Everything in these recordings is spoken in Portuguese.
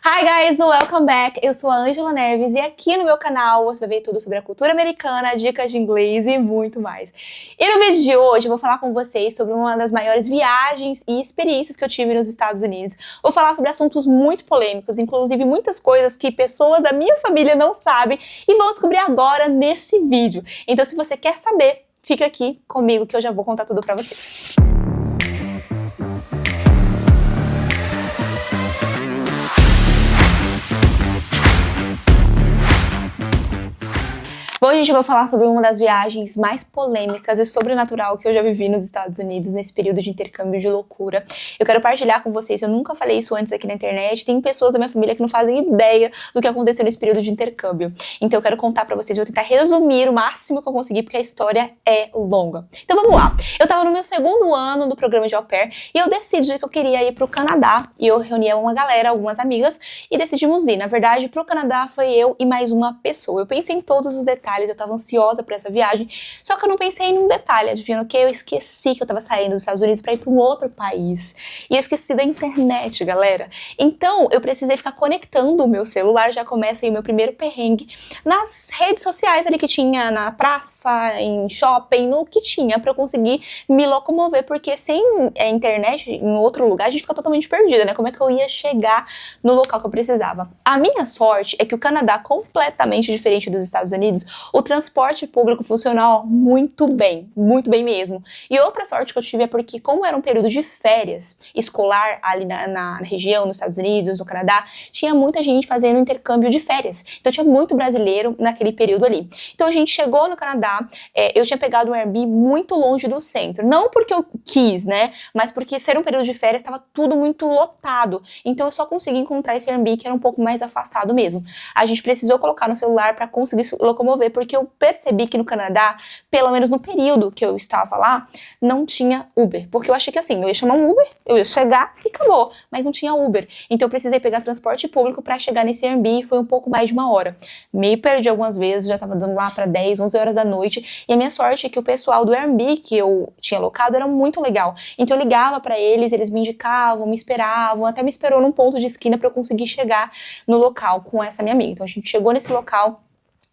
Hi guys, welcome back! Eu sou a Ângela Neves e aqui no meu canal você vai ver tudo sobre a cultura americana, dicas de inglês e muito mais. E no vídeo de hoje eu vou falar com vocês sobre uma das maiores viagens e experiências que eu tive nos Estados Unidos. Vou falar sobre assuntos muito polêmicos, inclusive muitas coisas que pessoas da minha família não sabem e vão descobrir agora nesse vídeo. Então se você quer saber, fica aqui comigo que eu já vou contar tudo pra você. Bom, gente, eu vou falar sobre uma das viagens mais polêmicas e sobrenatural que eu já vivi nos Estados Unidos nesse período de intercâmbio de loucura. Eu quero partilhar com vocês, eu nunca falei isso antes aqui na internet, tem pessoas da minha família que não fazem ideia do que aconteceu nesse período de intercâmbio. Então eu quero contar pra vocês, vou tentar resumir o máximo que eu conseguir, porque a história é longa. Então vamos lá. Eu tava no meu segundo ano do programa de au pair e eu decidi que eu queria ir pro Canadá. E eu reuni uma galera, algumas amigas, e decidimos ir. Na verdade, pro Canadá foi eu e mais uma pessoa. Eu pensei em todos os detalhes, eu tava ansiosa por essa viagem, só que eu não pensei em um detalhe, adivinha o que? Eu esqueci que eu tava saindo dos Estados Unidos pra ir pra um outro país, e eu esqueci da internet, galera. Então, eu precisei ficar conectando o meu celular, já começa aí o meu primeiro perrengue, nas redes sociais ali que tinha, na praça, em shopping, no que tinha, pra eu conseguir me locomover, porque sem internet em outro lugar, a gente fica totalmente perdida, né? Como é que eu ia chegar no local que eu precisava? A minha sorte é que o Canadá, completamente diferente dos Estados Unidos, o transporte público funcionou muito bem mesmo. E outra sorte que eu tive é porque, como era um período de férias escolar ali na região, nos Estados Unidos, no Canadá, tinha muita gente fazendo intercâmbio de férias. Então tinha muito brasileiro naquele período ali. Então a gente chegou no Canadá, eu tinha pegado um Airbnb muito longe do centro. Não porque eu quis, né? Mas porque ser um período de férias estava tudo muito lotado. Então eu só consegui encontrar esse Airbnb que era um pouco mais afastado mesmo. A gente precisou colocar no celular para conseguir se locomover, porque eu percebi que no Canadá, pelo menos no período que eu estava lá, não tinha Uber. Porque eu achei que assim, eu ia chamar um Uber, eu ia chegar e acabou. Mas não tinha Uber. Então eu precisei pegar transporte público para chegar nesse Airbnb e foi um pouco mais de uma hora. Me perdi algumas vezes, já estava dando lá para 10, 11 horas da noite. E a minha sorte é que o pessoal do Airbnb que eu tinha alocado era muito legal. Então eu ligava para eles me indicavam, me esperavam, até me esperou num ponto de esquina para eu conseguir chegar no local com essa minha amiga. Então a gente chegou nesse local.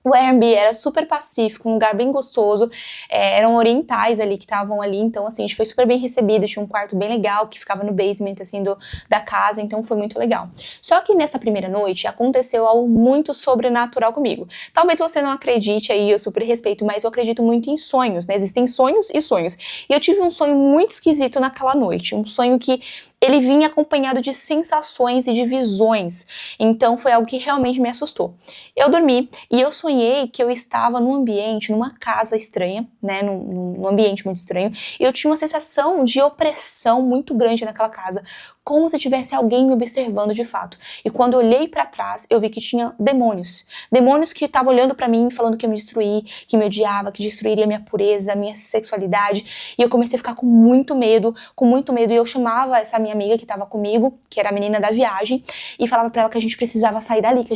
O Airbnb era super pacífico, um lugar bem gostoso, eram orientais ali que estavam ali, então assim, a gente foi super bem recebido, tinha um quarto bem legal que ficava no basement assim da casa, então foi muito legal. Só que nessa primeira noite aconteceu algo muito sobrenatural comigo. Talvez você não acredite aí, eu super respeito, mas eu acredito muito em sonhos, né? Existem sonhos e sonhos. E eu tive um sonho muito esquisito naquela noite, um sonho que ele vinha acompanhado de sensações e de visões, então foi algo que realmente me assustou. Eu dormi e eu sonhei que eu estava num ambiente, numa casa estranha, né, num ambiente muito estranho, e eu tinha uma sensação de opressão muito grande naquela casa, como se tivesse alguém me observando de fato. E quando eu olhei pra trás, eu vi que tinha demônios que estavam olhando pra mim, falando que ia me destruir, que me odiava, que destruiria minha pureza, minha sexualidade, e eu comecei a ficar com muito medo, e eu chamava essa minha amiga que tava comigo, que era a menina da viagem, e falava pra ela que a gente precisava sair dali, que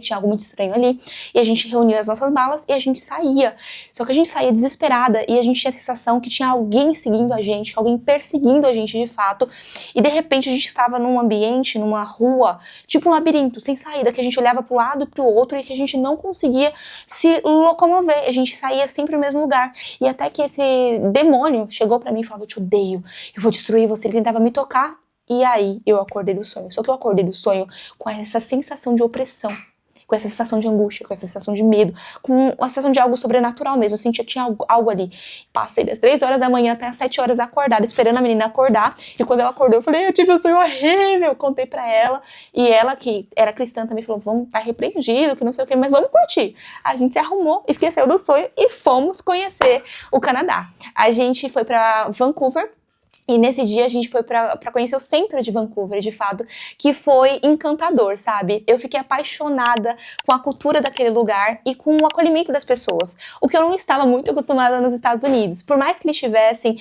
tinha algo muito estranho ali, e a gente reuniu as nossas malas e a gente saía. Só que a gente saía desesperada e a gente tinha a sensação que tinha alguém seguindo a gente, alguém perseguindo a gente de fato, e de repente a gente estava num ambiente, numa rua, tipo um labirinto, sem saída, que a gente olhava pro lado e pro outro e que a gente não conseguia se locomover, a gente saía sempre no mesmo lugar, e até que esse demônio chegou pra mim e falava: eu te odeio, eu vou destruir você, ele tentava me tocar, e aí eu acordei do sonho. Só que eu acordei do sonho com essa sensação de opressão, com essa sensação de angústia, com essa sensação de medo, com a sensação de algo sobrenatural mesmo. Eu sentia que tinha algo ali. Passei das 3 horas da manhã até as 7 horas acordada, esperando a menina acordar, e quando ela acordou eu falei: eu tive um sonho horrível, contei pra ela, e ela, que era cristã, também falou: vamos, tá repreendido, que não sei o que, mas vamos curtir. A gente se arrumou, esqueceu do sonho e fomos conhecer o Canadá. A gente foi pra Vancouver, e nesse dia a gente foi pra conhecer o centro de Vancouver, de fato, que foi encantador, sabe? Eu fiquei apaixonada com a cultura daquele lugar e com o acolhimento das pessoas, o que eu não estava muito acostumada nos Estados Unidos. Por mais que eles tivessem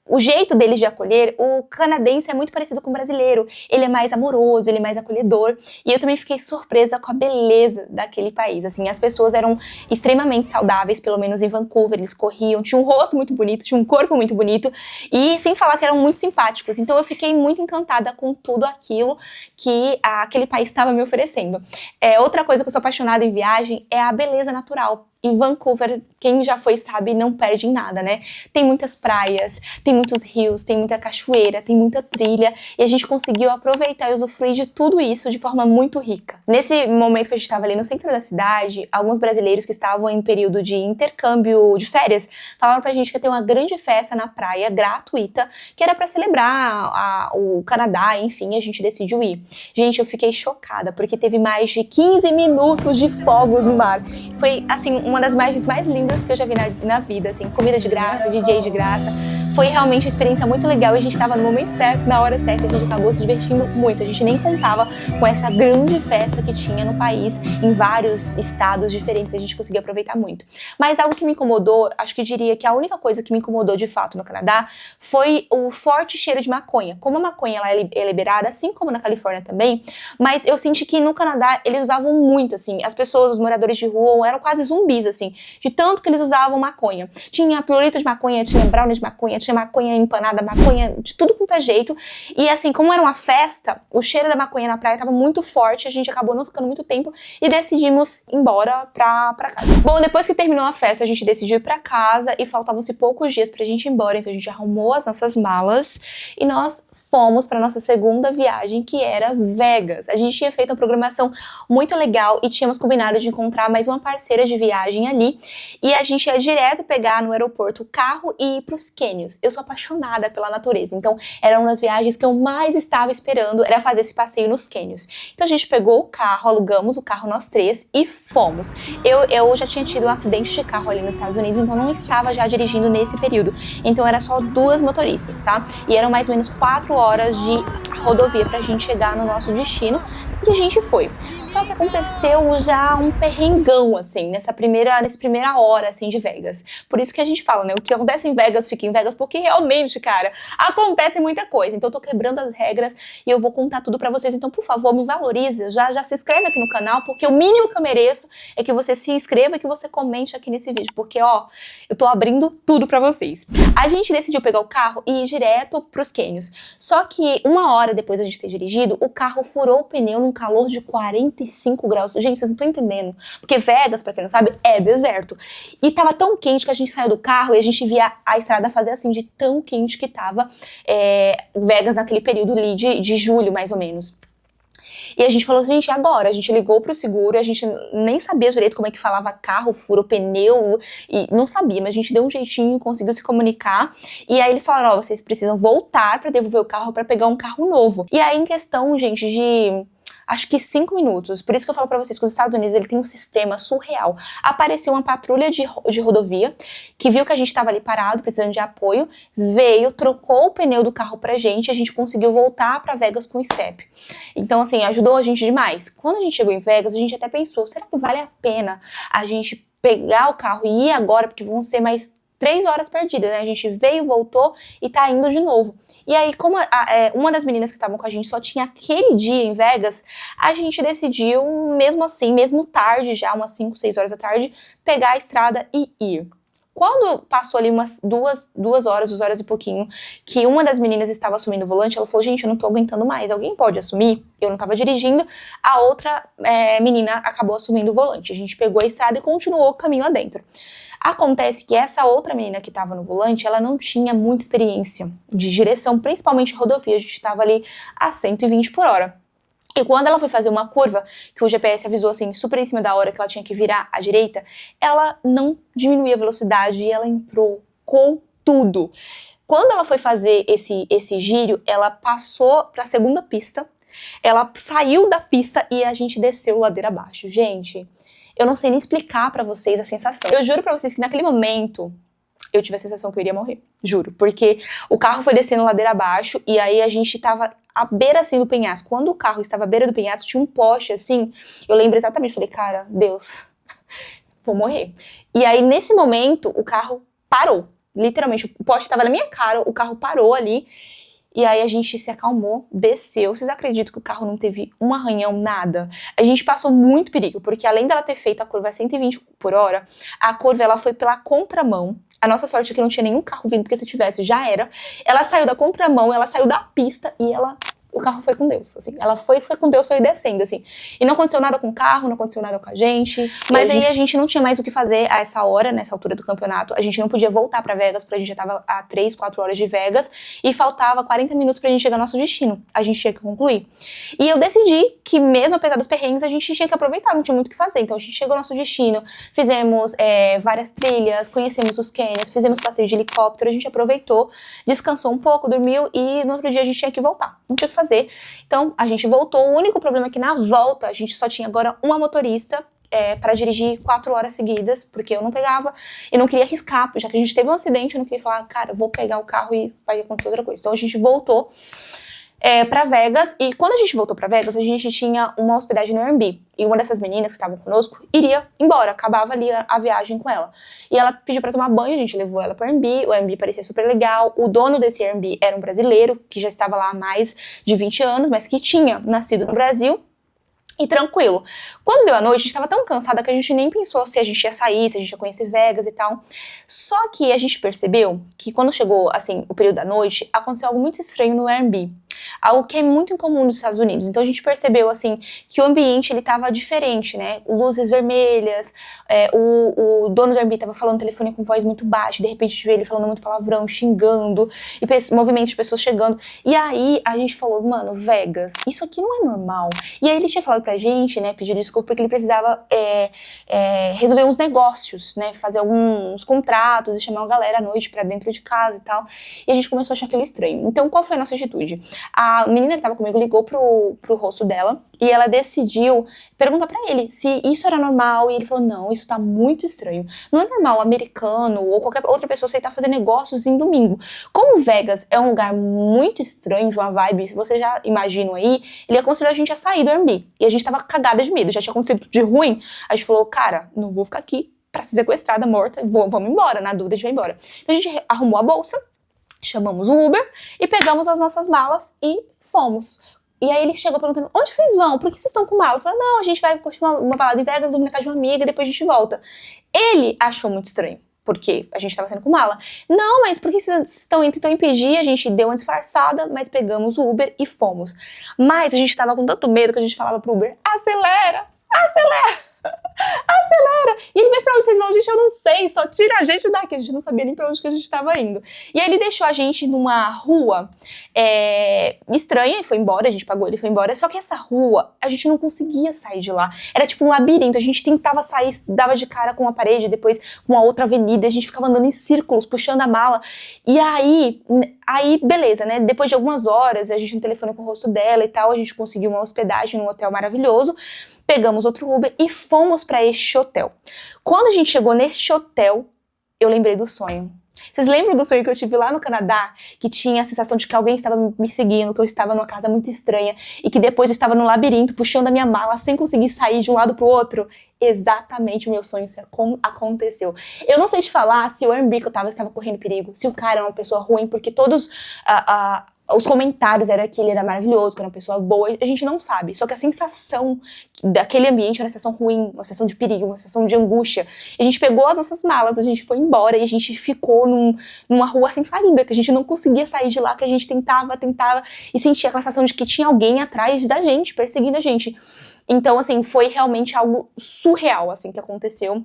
o jeito deles de acolher, o canadense é muito parecido com o brasileiro. Ele é mais amoroso, ele é mais acolhedor. E eu também fiquei surpresa com a beleza daquele país. Assim, as pessoas eram extremamente saudáveis, pelo menos em Vancouver. Eles corriam, tinham um rosto muito bonito, tinham um corpo muito bonito. E sem falar que eram muito simpáticos. Então eu fiquei muito encantada com tudo aquilo que aquele país estava me oferecendo. Outra coisa que eu sou apaixonada em viagem é a beleza natural. Em Vancouver, quem já foi sabe, não perde em nada, né? Tem muitas praias, tem muitos rios, tem muita cachoeira, tem muita trilha, e a gente conseguiu aproveitar e usufruir de tudo isso de forma muito rica. Nesse momento que a gente estava ali no centro da cidade, alguns brasileiros que estavam em período de intercâmbio de férias falaram pra gente que ia ter uma grande festa na praia, gratuita, que era pra celebrar o Canadá, enfim, a gente decidiu ir. Gente, eu fiquei chocada, porque teve mais de 15 minutos de fogos no mar. Foi, assim, uma das imagens mais lindas que eu já vi na vida, assim, comida de graça, DJ de graça. Foi realmente uma experiência muito legal e a gente estava no momento certo, na hora certa, a gente acabou se divertindo muito. A gente nem contava com essa grande festa que tinha no país, em vários estados diferentes, a gente conseguia aproveitar muito. Mas algo que me incomodou, acho que eu diria que a única coisa que me incomodou de fato no Canadá foi o forte cheiro de maconha. Como a maconha ela é liberada, assim como na Califórnia também, mas eu senti que no Canadá eles usavam muito, assim, as pessoas, os moradores de rua eram quase zumbis, assim, de tanto que eles usavam maconha. Tinha pirulito de maconha, tinha brownie de maconha, tinha maconha empanada, maconha de tudo quanto é jeito. E assim, como era uma festa, o cheiro da maconha na praia tava muito forte, a gente acabou não ficando muito tempo e decidimos ir embora pra casa. Bom, depois que terminou a festa, a gente decidiu ir pra casa e faltavam-se poucos dias pra gente ir embora, então a gente arrumou as nossas malas e nós fomos para nossa segunda viagem, que era Vegas. A gente tinha feito uma programação muito legal e tínhamos combinado de encontrar mais uma parceira de viagem ali. E a gente ia direto pegar no aeroporto o carro e ir pros cânions. Eu sou apaixonada pela natureza, então era uma das viagens que eu mais estava esperando, era fazer esse passeio nos cânions. Então a gente pegou o carro, alugamos o carro nós três e fomos. Eu já tinha tido um acidente de carro ali nos Estados Unidos, então não estava já dirigindo nesse período. Então era só 2 motoristas, tá? E eram mais ou menos 4 horas de rodovia pra gente chegar no nosso destino e a gente foi. Só que aconteceu já um perrengão, assim, nessa primeira hora, assim, de Vegas. Por isso que a gente fala, né, o que acontece em Vegas fica em Vegas, porque realmente, cara, acontece muita coisa. Então eu tô quebrando as regras e eu vou contar tudo pra vocês. Então, por favor, me valorize, já se inscreve aqui no canal, porque o mínimo que eu mereço é que você se inscreva e que você comente aqui nesse vídeo, porque, ó, eu tô abrindo tudo pra vocês. A gente decidiu pegar o carro e ir direto pros cânions. Só que 1 hora depois de a gente ter dirigido, o carro furou o pneu num calor de 45 graus. Gente, vocês não estão entendendo. Porque Vegas, pra quem não sabe, é deserto. E tava tão quente que a gente saiu do carro e a gente via a estrada fazer assim, de tão quente que tava Vegas naquele período ali de julho, mais ou menos. E a gente falou assim, gente, agora? A gente ligou pro seguro, a gente nem sabia direito como é que falava carro, furo, pneu, e não sabia, mas a gente deu um jeitinho, conseguiu se comunicar. E aí eles falaram, ó, vocês precisam voltar pra devolver o carro pra pegar um carro novo. E aí em questão, gente, de acho que 5 minutos, por isso que eu falo pra vocês que os Estados Unidos ele tem um sistema surreal. Apareceu uma patrulha de rodovia, que viu que a gente tava ali parado, precisando de apoio, veio, trocou o pneu do carro pra gente, a gente conseguiu voltar pra Vegas com o step. Então, assim, ajudou a gente demais. Quando a gente chegou em Vegas, a gente até pensou, será que vale a pena a gente pegar o carro e ir agora, porque vão ser mais 3 horas perdidas, né? A gente veio, voltou e tá indo de novo. E aí, como uma das meninas que estavam com a gente só tinha aquele dia em Vegas, a gente decidiu, mesmo assim, mesmo tarde já, umas 5, 6 horas da tarde, pegar a estrada e ir. Quando passou ali umas 2 horas e pouquinho, que uma das meninas estava assumindo o volante, ela falou, gente, eu não tô aguentando mais, alguém pode assumir? Eu não tava dirigindo, a outra menina acabou assumindo o volante. A gente pegou a estrada e continuou o caminho adentro. Acontece que essa outra menina que estava no volante, ela não tinha muita experiência de direção, principalmente rodovia, a gente estava ali a 120 por hora. E quando ela foi fazer uma curva, que o GPS avisou assim, super em cima da hora que ela tinha que virar à direita, ela não diminuía a velocidade e ela entrou com tudo. Quando ela foi fazer esse giro, ela passou para a segunda pista, ela saiu da pista e a gente desceu ladeira abaixo. Gente, eu não sei nem explicar pra vocês a sensação. Eu juro pra vocês que naquele momento eu tive a sensação que eu iria morrer. Juro. Porque o carro foi descendo ladeira abaixo e aí a gente tava à beira assim do penhasco. Quando o carro estava à beira do penhasco, tinha um poste assim. Eu lembro exatamente. Falei, cara, Deus, vou morrer. E aí nesse momento o carro parou. literalmente, o poste tava na minha cara, o carro parou ali. E aí a gente se acalmou, desceu. Vocês acreditam que o carro não teve um arranhão, nada? A gente passou muito perigo, porque além dela ter feito a curva a 120 por hora, a curva ela foi pela contramão. A nossa sorte é que não tinha nenhum carro vindo, porque se tivesse, já era. Ela saiu da contramão, ela saiu da pista e o carro foi com Deus, assim. Ela foi com Deus, foi descendo, assim. E não aconteceu nada com o carro, não aconteceu nada com a gente. Mas aí a gente não tinha mais o que fazer a essa hora, nessa altura do campeonato. A gente não podia voltar pra Vegas, porque a gente já tava a 3, 4 horas de Vegas. E faltava 40 minutos pra gente chegar ao nosso destino. A gente tinha que concluir. E eu decidi que mesmo apesar dos perrengues, a gente tinha que aproveitar, não tinha muito o que fazer. Então a gente chegou ao nosso destino, fizemos várias trilhas, conhecemos os canyons, fizemos passeio de helicóptero, a gente aproveitou, descansou um pouco, dormiu e no outro dia a gente tinha que voltar. Não tinha o que fazer. Então, a gente voltou. O único problema é que na volta, a gente só tinha agora uma motorista para dirigir 4 horas seguidas, porque eu não pegava e não queria arriscar, já que a gente teve um acidente, eu não queria falar, cara, vou pegar o carro e vai acontecer outra coisa. Então, a gente voltou pra Vegas, e quando a gente voltou pra Vegas, a gente tinha uma hospedagem no Airbnb, e uma dessas meninas que estavam conosco iria embora, acabava ali a viagem com ela. E ela pediu pra tomar banho, a gente levou ela pro Airbnb, o Airbnb parecia super legal, o dono desse Airbnb era um brasileiro, que já estava lá há mais de 20 anos, mas que tinha nascido no Brasil, e tranquilo. Quando deu a noite, a gente tava tão cansada que a gente nem pensou se a gente ia sair, se a gente ia conhecer Vegas e tal. Só que a gente percebeu que quando chegou, assim, o período da noite, aconteceu algo muito estranho no Airbnb. Algo que é muito incomum nos Estados Unidos. Então a gente percebeu, assim, que o ambiente, ele tava diferente, né? Luzes vermelhas, o dono do Airbnb tava falando no telefone com voz muito baixa, de repente a gente vê ele falando muito palavrão, xingando, e movimentos de pessoas chegando. E aí a gente falou, mano, Vegas, isso aqui não é normal. E aí ele tinha falado pra gente, né, pedir desculpa porque ele precisava resolver uns negócios, né, fazer alguns contratos e chamar uma galera à noite pra dentro de casa e tal. E a gente começou a achar aquilo estranho. Então qual foi a nossa atitude? A menina que tava comigo ligou pro rosto dela e ela decidiu perguntar pra ele se isso era normal, e ele falou, não, isso tá muito estranho. Não é normal americano ou qualquer outra pessoa aceitar fazer negócios em domingo. Como Vegas é um lugar muito estranho, de uma vibe, se você já imagina aí, ele aconselhou a gente a sair do Airbnb. E a gente tava cagada de medo, já tinha acontecido tudo de ruim. A gente falou, cara, não vou ficar aqui pra ser sequestrada, morta, vamos embora, na dúvida a gente vai embora. Então a gente arrumou a bolsa, chamamos o Uber e pegamos as nossas malas e fomos. E aí ele chegou perguntando, onde vocês vão? Por que vocês estão com mala? Eu falei, não, a gente vai curtir uma balada em Vegas, dormir na casa de uma amiga e depois a gente volta. Ele achou muito estranho, porque a gente tava saindo com mala. Não, mas por que vocês tentam impedir? A gente deu uma disfarçada, mas pegamos o Uber e fomos. Mas a gente tava com tanto medo que a gente falava pro Uber, acelera, acelera. Acelera! E ele, mas pra onde vocês vão? Gente, eu não sei, só tira a gente daqui. A gente não sabia nem pra onde que a gente tava indo. E aí ele deixou a gente numa rua estranha e foi embora, a gente pagou, ele foi embora. Só que essa rua, a gente não conseguia sair de lá. Era tipo um labirinto, a gente tentava sair, dava de cara com uma parede, depois com a outra avenida, a gente ficava andando em círculos, puxando a mala. E aí, beleza, né? Depois de algumas horas, a gente no telefone com o rosto dela e tal, a gente conseguiu uma hospedagem num hotel maravilhoso. Pegamos outro Uber e fomos pra este hotel. Quando a gente chegou neste hotel, eu lembrei do sonho. Vocês lembram do sonho que eu tive lá no Canadá? Que tinha a sensação de que alguém estava me seguindo, que eu estava numa casa muito estranha e que depois eu estava no labirinto, puxando a minha mala sem conseguir sair de um lado pro outro? Exatamente o meu sonho aconteceu. Eu não sei te falar se o Airbnb que eu estava correndo perigo, se o cara é uma pessoa ruim, porque todos os comentários eram que ele era maravilhoso, que era uma pessoa boa, a gente não sabe. Só que a sensação daquele ambiente era uma sensação ruim, uma sensação de perigo, uma sensação de angústia. E a gente pegou as nossas malas, a gente foi embora e a gente ficou numa rua sem saída, que a gente não conseguia sair de lá, que a gente tentava e sentia aquela sensação de que tinha alguém atrás da gente, perseguindo a gente. Então, assim, foi realmente algo surreal, assim, que aconteceu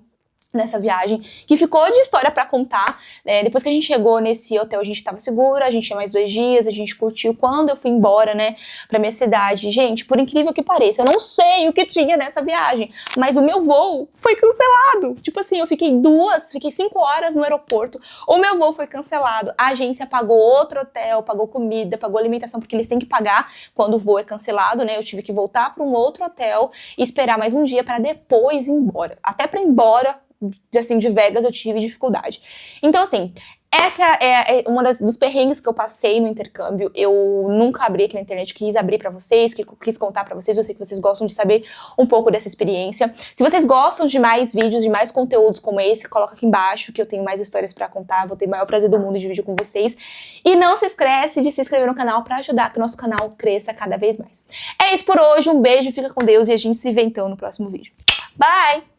nessa viagem, que ficou de história pra contar. Depois que a gente chegou nesse hotel, a gente tava segura, a gente tinha mais 2 dias, a gente curtiu. Quando eu fui embora, né, pra minha cidade, gente, por incrível que pareça, eu não sei o que tinha nessa viagem, mas o meu voo foi cancelado. Tipo assim, eu fiquei 5 horas no aeroporto, o meu voo foi cancelado, a agência pagou outro hotel, pagou comida, pagou alimentação, porque eles têm que pagar quando o voo é cancelado, né, eu tive que voltar pra um outro hotel e esperar mais um dia pra depois ir embora. Até pra ir embora, de Vegas, eu tive dificuldade. Então, assim, Essa é uma dos perrengues que eu passei no intercâmbio. Eu nunca abri aqui na internet, quis abrir pra vocês, quis contar pra vocês. Eu sei que vocês gostam de saber um pouco dessa experiência. Se vocês gostam de mais vídeos, de mais conteúdos como esse, coloca aqui embaixo que eu tenho mais histórias pra contar. Vou ter o maior prazer do mundo de dividir com vocês. E não se esquece de se inscrever no canal pra ajudar que o nosso canal cresça cada vez mais. É isso por hoje, um beijo, fica com Deus e a gente se vê então no próximo vídeo. Bye!